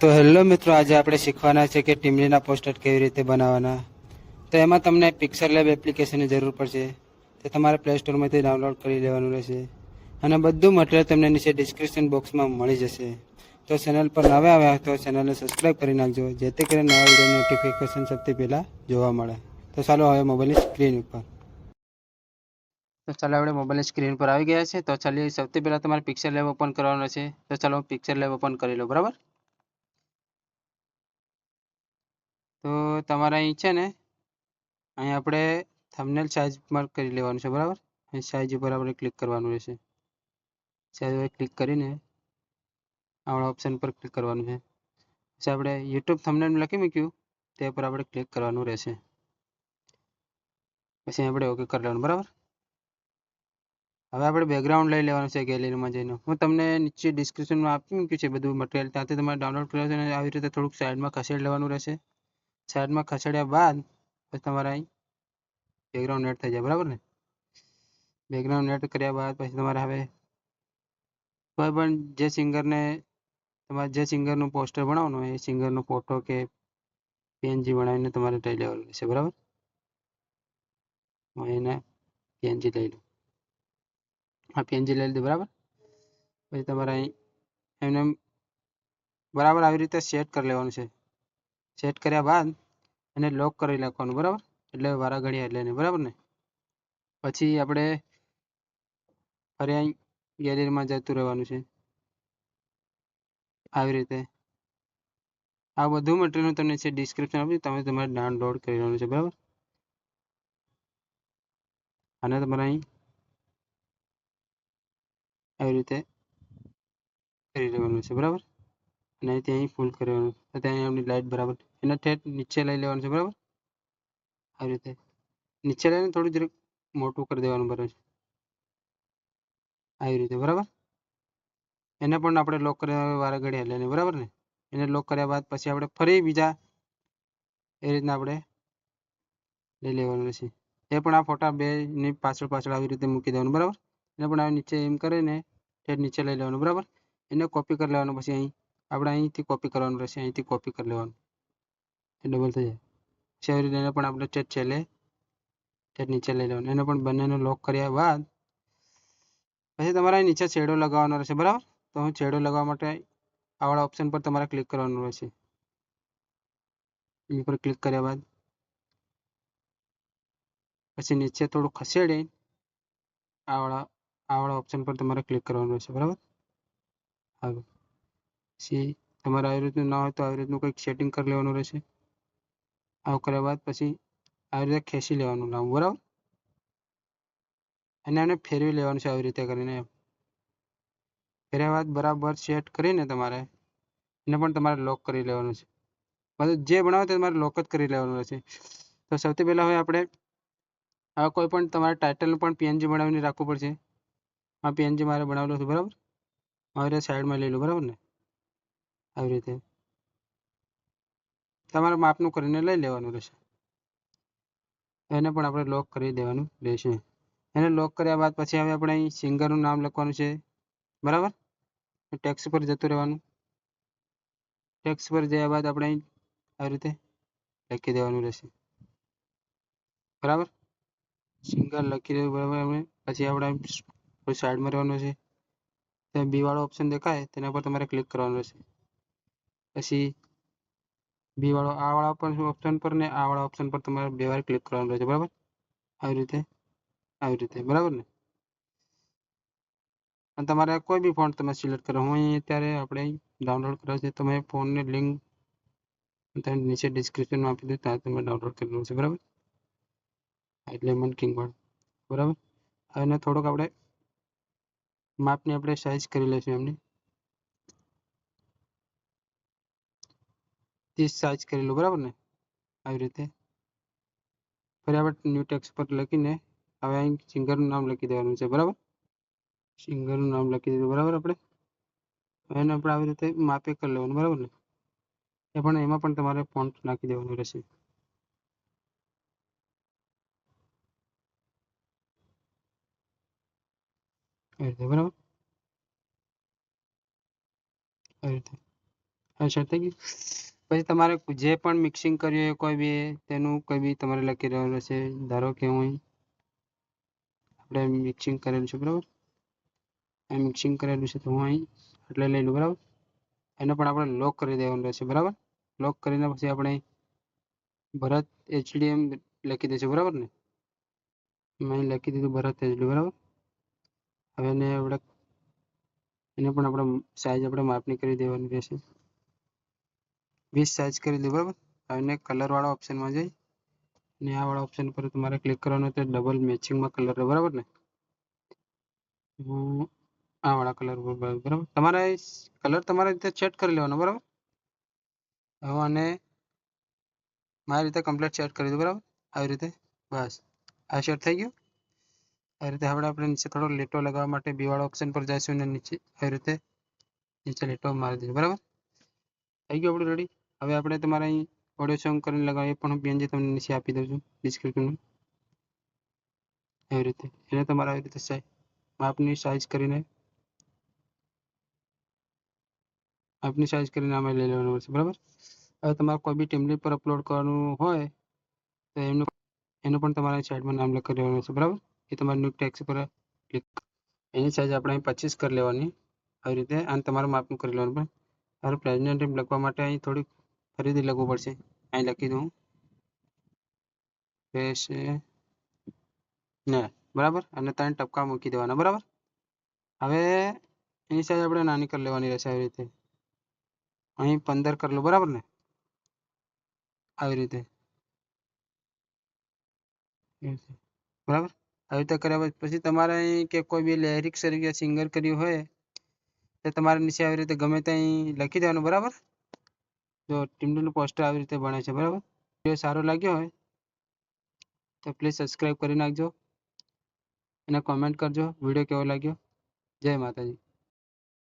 તો હેલો મિત્રો, આજે આપણે શીખવાના છે કે ટીમલીના પોસ્ટર કેવી રીતે બનાવવાના. તો એમાં તમને પિક્સર લેબ એપ્લિકેશનની જરૂર પડશે. તે તમારે પ્લે સ્ટોરમાંથી ડાઉનલોડ કરી લેવાનું રહેશે અને બધું મટીરિયલ તમને નીચે ડિસ્ક્રિપ્શન બોક્સમાં મળી જશે. તો ચેનલ પર નવા આવ્યા તો ચેનલને સબસ્ક્રાઈબ કરી નાખજો, જેથી કરીને નવા વિડીયો નોટિફિકેશન સૌથી પહેલાં જોવા મળે. તો ચાલો હવે મોબાઈલની સ્ક્રીન ઉપર. તો ચાલો આપણે મોબાઈલની સ્ક્રીન પર આવી ગયા છે. તો ચાલીએ સૌથી પહેલાં તમારે પિક્સર લેબ ઓપન કરવાનો છે. તો ચાલો પિક્સર લેબ ઓપન કરી લો. બરાબર, તો તમારે અહીં છે ને, અહીં આપણે થંબનેલ સાઇઝ માર્ક કરી લેવાનું છે. બરાબર, અહીં સાઇઝ ઉપર આપણે ક્લિક કરવાનું રહેશે. સાઇઝ ઉપર ક્લિક કરીને આપણા ઓપ્શન પર ક્લિક કરવાનું છે. પછી આપણે યુટ્યુબ થંબનેલ લખી મૂક્યું તે પર આપણે ક્લિક કરવાનું રહેશે. પછી આપણે ઓકે કરી લેવાનું. બરાબર, હવે આપણે બેકગ્રાઉન્ડ લઈ લેવાનું છે ગેલેરીમાં જઈને. હું તમને નીચે ડિસ્ક્રિપ્શનમાં આપી મૂક્યું છે બધું મટીરિયલ, ત્યાંથી તમારે ડાઉનલોડ કરવાનું છે અને આવી રીતે થોડુંક સાઈડમાં ખસેડી લેવાનું રહેશે. સાઈડમાં ખસેડ્યા બાદ પછી તમારે અહીં બેકગ્રાઉન્ડ એડ થઈ જાય. બરાબર ને, બેકગ્રાઉન્ડ એડ કર્યા બાદ પછી તમારે હવે કોઈ પણ જે સિંગરને તમારે જે સિંગરનું પોસ્ટર બનાવવાનું હોય એ સિંગરનો ફોટો કે પીએનજી બનાવીને તમારે લઈ લેવાનું રહેશે. બરાબર, હું એને પીએનજી લઈ લઉં. હા, પીએનજી લઈ લીધું. બરાબર, પછી તમારે અહીં એમને બરાબર આવી રીતે સેટ કરી લેવાનું છે. સેટ કર્યા બાદ એને લોક કરી નાખવાનું. બરાબર, એટલે વારા ઘડી એટલે નહીં. બરાબર ને, પછી આપણે ફરી અહીં ગેલેરીમાં જતું રહેવાનું છે. આવી રીતે આ બધું મટીરિયલ તમને છે ડિસ્ક્રિપ્શન આપ્યું, તમે તમારે ડાઉનલોડ કરી લેવાનું છે. બરાબર, અને તમારે અહીં આવી રીતે કરી લેવાનું છે. બરાબર, અને અહીંથી અહીં ફૂલ કરવાનું છે. ત્યાં આપણી લાઇટ બરાબર એને ઠેઠ નીચે લઈ લેવાનું છે. બરાબર, આવી રીતે નીચે લઈને થોડું જરાક મોટું કરી દેવાનું. બરાબર, આવી રીતે. બરાબર, એને પણ આપણે લોક કર્યા વારા ઘડી એટલે બરાબર ને, એને લોક કર્યા બાદ પછી આપણે ફરી બીજા એ રીતના આપણે લઈ લેવાનું રહેશે. એ પણ આ ફોટા બેની પાછળ પાછળ આવી રીતે મૂકી દેવાનું. બરાબર, એને પણ આવી નીચે એમ કરીને ઠેઠ નીચે લઈ લેવાનું. બરાબર, એને કોપી કરી લેવાનું. પછી અહીં આપણે અહીંથી કોપી કરવાનું રહેશે. અહીંથી કોપી કરી લેવાનું, એ ડબલ થઈ જાય. પછી આવી રીતે એને પણ આપણે ઠેઠ નીચે લઈ લેવાનું. એને પણ બંનેને લોક કર્યા બાદ પછી તમારે નીચે શેડો લગાવવાનો રહેશે. બરાબર, તો હું શેડો લગાવવા માટે આવાળા ઓપ્શન પર તમારે ક્લિક કરવાનું રહેશે. એની પર ક્લિક કર્યા બાદ પછી નીચે થોડું ખસેડી આવાળા ઓપ્શન પર તમારે ક્લિક કરવાનું રહેશે. બરાબર, હવે પછી તમારે આવી રીતનું ના હોય તો આવી રીતનું કંઈક સેટિંગ કરી લેવાનું રહેશે. આવું કર્યા બાદ પછી આવી રીતે ખેંચી લેવાનું નામ. બરાબર, અને એને ફેરવી લેવાનું છે આવી રીતે કરીને. ફેરવ્યા બાદ બરાબર સેટ કરીને તમારે એને પણ તમારે લોક કરી લેવાનું છે. બધું જે બનાવો તે તમારે લોક જ કરી લેવાનું રહેશે. તો સૌથી પહેલાં હવે આપણે આ કોઈ પણ તમારે ટાઇટલનું પણ પીએનજી બનાવીને રાખવું પડશે. આ પીએનજી મારે બનાવેલું છે. બરાબર, આવી રીતે સાઈડમાં લઈ લો. બરાબર ને, આવી રીતે તમારે માપનું કરીને લઈ લેવાનું રહેશે. એને પણ આપણે લોક કરી દેવાનું રહેશે. એને લોક કર્યા બાદ પછી હવે આપણે અહીં સિંગરનું નામ લખવાનું છે. બરાબર, ટેક્સ્ટ પર જતું રહેવાનું. ટેક્સ્ટ પર જયા બાદ આપણે અહીં આવી રીતે લખી દેવાનું રહેશે. બરાબર, સિંગર લખી દેવું. બરાબર, પછી આપણે સાઈડમાં રહેવાનું છે. ત્યાં બી વાળો ઓપ્શન દેખાય તેના પર તમારે ક્લિક કરવાનું રહેશે. પછી બી વાળો આ વાળા ઓપ્શન પર ને આ વાળા ઓપ્શન પર તમારે બે વાર ક્લિક કરવાનું રહેશે. બરાબર, આવી રીતે. બરાબર ને, અને તમારે કોઈ બી ફોન્ટ તમે સિલેક્ટ કરો. હું અહીં અત્યારે આપણે ડાઉનલોડ કર્યો છે. તમે ફોનની લિંક તમે નીચે ડિસ્ક્રિપ્શનમાં આપી દઉં, ત્યાં તમે ડાઉનલોડ કરી છે. બરાબર, એટલે લેમન કિંગ વાળું. બરાબર, હવે થોડોક આપણે માપની આપણે સાઇઝ કરી લઈશું. એમની 30 સાઇઝ કરી લો. બરાબર ને, આવી રીતે. ફરી આપણે ન્યૂ ટેક્સ્ટ પર લખીને હવે અહીં સિંગરનું નામ લખી દેવાનું છે. બરાબર, સિંગરનું નામ લખી દીધું. બરાબર, આપણે એને આપણે આવી રીતે માપે કરી લેવાનું. બરાબર ને, એ પણ એમાં પણ તમારે ફોન્ટ નાખી દેવાનું રહેશે. આવી રીતે. બરાબર, આવી રીતે. અચ્છા થઈ ગયું. પછી તમારે જે પણ મિક્સિંગ કર્યું હોય કોઈ બી તેનું કોઈ બી તમારે લખી રહેવાનું છે. ધારો કે હું આપણે મિક્સિંગ કરેલું છે બરાબર, આ મિક્સિંગ કરેલું છે તો હું અહીં એટલે લઈ લઉં બરાબર. એને પણ આપણે લોક કરી દેવાનું રહેશે બરાબર. લોક કરીને પછી આપણે ભરત HDM લખી દઈશું બરાબર ને. મેં લખી દીધું ભરત HD બરાબર. હવે એને પણ આપણે સાઈઝ આપણે માપની કરી દેવાની રહેશે. 20 સાઈઝ કરી દો બરાબર. હવે કલર વાળા ઓપ્શનમાં જઈ અને આ વાળા ઓપ્શન પર તમારે ક્લિક કરવાનું છે. ડબલ મેચિંગમાં કલર બરાબર ને. હું આ વાળા કલર પર બરાબર. તમારે કલર તમારી રીતે સેટ કરી લેવાનો બરાબર. હવે આને મારી રીતે કમ્પ્લીટ સેટ કરી દો બરાબર. આવી રીતે બસ આ સેટ થઈ ગયું. આવી રીતે આપણે નીચે થોડો લીટો લગાવવા માટે બી વાળા ઓપ્શન પર જઈશું અને નીચે આવી રીતે નીચે લીટો મારી દઈશું બરાબર. થઈ ગયું આપણું રેડી. હવે આપણે તમારે અહીં ઓડિયો સોંગ કરીને લગાવીએ પણ હું PNG તમને નીચે આપી દઉં છું ડિસ્ક્રિપ્શનમાં. આવી રીતે એને તમારે આવી રીતે માપની સાઈઝ કરીને આમાં લઈ લેવાનું છે બરાબર. હવે તમારે કોઈ બી ટેમ્પલેટ પર અપલોડ કરવાનું હોય તો એનું પણ તમારે સાઈડમાં નામ લખી દેવાનું છે બરાબર. એ તમારે ન્યૂ ટેક્સ્ટ પર ક્લિક એની સાઈઝ આપણે 25 કરી લેવાની આવી રીતે. અને તમારે માપનું કરી લેવાનું. પણ હવે પ્રેઝન્ટેટિવ લખવા માટે અહીં થોડીક ફરીથી લખવું પડશે. અહીં લખી દઉં રહેશે ને બરાબર. અને 3 ટપકા મૂકી દેવાના બરાબર. હવે એની સાઈઝ આપણે નાની કરી લેવાની રહેશે આવી રીતે. અહીં 15 કરી લો બરાબર ને. આવી રીતે બરાબર. આવી રીતે કર્યા પછી તમારે અહીં કે કોઈ બી લિરિક્સ તરીકે સિંગર કર્યું હોય તો તમારે નીચે આવી રીતે ગમે ત્યાં લખી દેવાનું બરાબર. જો ટીમનું પોસ્ટર આવી રીતે બને છે બરાબર. વિડીયો સારો લાગ્યો હોય તો પ્લીઝ સબસ્ક્રાઈબ કરી નાખજો અને કોમેન્ટ કરજો વિડીયો કેવો લાગ્યો. જય માતાજી.